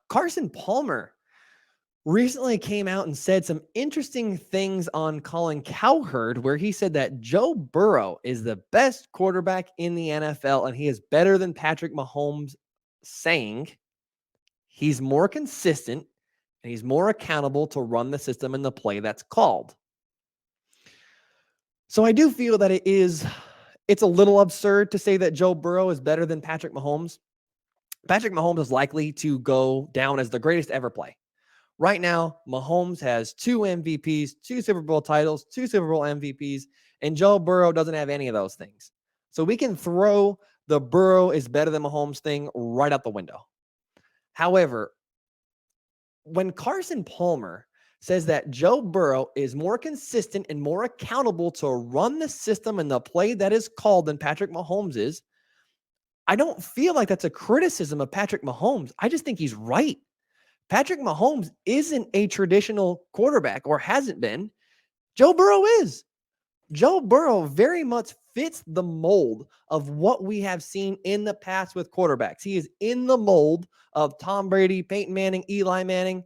Carson Palmer recently came out and said some interesting things on Colin Cowherd, where he said that Joe Burrow is the best quarterback in the NFL and he is better than Patrick Mahomes, saying he's more consistent and he's more accountable to run the system and the play that's called. So I do feel that it's a little absurd to say that Joe Burrow is better than Patrick Mahomes. Patrick Mahomes is likely to go down as the greatest ever play. Right now, Mahomes has 2 MVPs, 2 Super Bowl titles, 2 Super Bowl MVPs, and Joe Burrow doesn't have any of those things. So we can throw the Burrow is better than Mahomes thing right out the window. However, when Carson Palmer says that Joe Burrow is more consistent and more accountable to run the system and the play that is called than Patrick Mahomes is, I don't feel like that's a criticism of Patrick Mahomes. I just think he's right. Patrick Mahomes isn't a traditional quarterback or hasn't been. Joe Burrow is. Joe Burrow very much fits the mold of what we have seen in the past with quarterbacks. He is in the mold of Tom Brady, Peyton Manning, Eli Manning.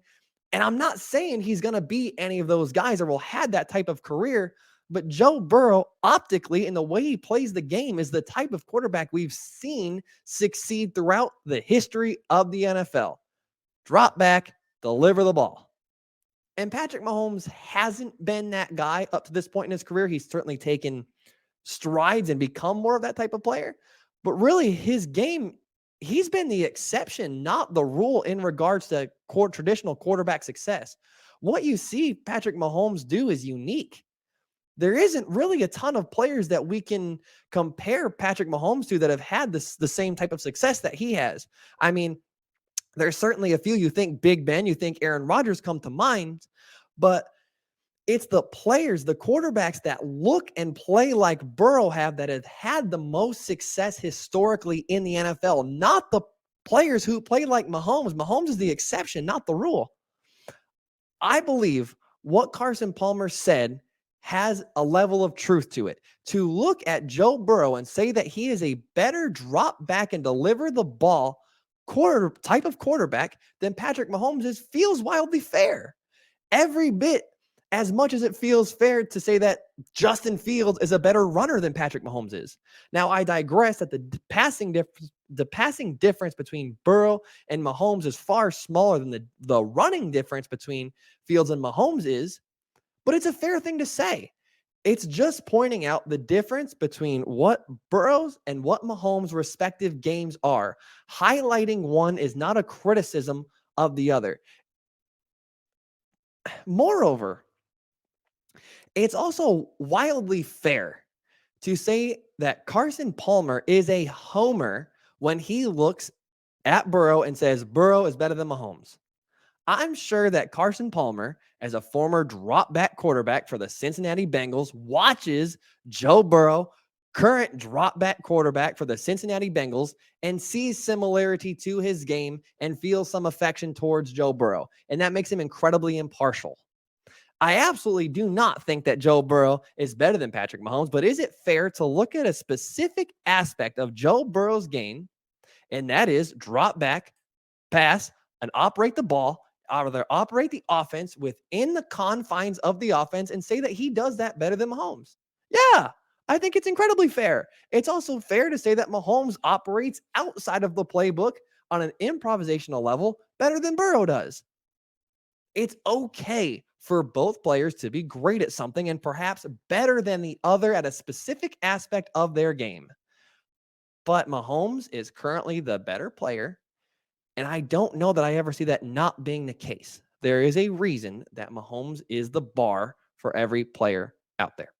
And I'm not saying he's going to be any of those guys or will have that type of career, but Joe Burrow, optically, and the way he plays the game, is the type of quarterback we've seen succeed throughout the history of the NFL. Drop back, deliver the ball. And Patrick Mahomes hasn't been that guy up to this point in his career. He's certainly taken strides and become more of that type of player. But really, his game, he's been the exception, not the rule in regards to traditional quarterback success. What you see Patrick Mahomes do is unique. There isn't really a ton of players that we can compare Patrick Mahomes to that have had the same type of success that he has. I mean, there's certainly a few. You think Big Ben, you think Aaron Rodgers come to mind, but it's the players, the quarterbacks that look and play like Burrow have that have had the most success historically in the NFL, not the players who play like Mahomes. Mahomes is the exception, not the rule. I believe what Carson Palmer said has a level of truth to it. To look at Joe Burrow and say that he is a better drop back and deliver the ball type of quarterback than Patrick Mahomes is feels wildly fair. Every bit as much as it feels fair to say that Justin Fields is a better runner than Patrick Mahomes is. Now, I digress that the passing difference between Burrow and Mahomes is far smaller than the running difference between Fields and Mahomes is, but it's a fair thing to say. It's just pointing out the difference between what Burrow's and what Mahomes' respective games are. Highlighting one is not a criticism of the other. Moreover, it's also wildly fair to say that Carson Palmer is a homer when he looks at Burrow and says Burrow is better than Mahomes. I'm sure that Carson Palmer, as a former drop-back quarterback for the Cincinnati Bengals, watches Joe Burrow, current drop-back quarterback for the Cincinnati Bengals, and sees similarity to his game and feels some affection towards Joe Burrow. And that makes him incredibly impartial. I absolutely do not think that Joe Burrow is better than Patrick Mahomes, but is it fair to look at a specific aspect of Joe Burrow's game, and that is drop back, pass, and operate the ball, either operate the offense within the confines of the offense and say that he does that better than Mahomes? Yeah, I think it's incredibly fair. It's also fair to say that Mahomes operates outside of the playbook on an improvisational level better than Burrow does. It's okay for both players to be great at something and perhaps better than the other at a specific aspect of their game. But Mahomes is currently the better player, and I don't know that I ever see that not being the case. There is a reason that Mahomes is the bar for every player out there.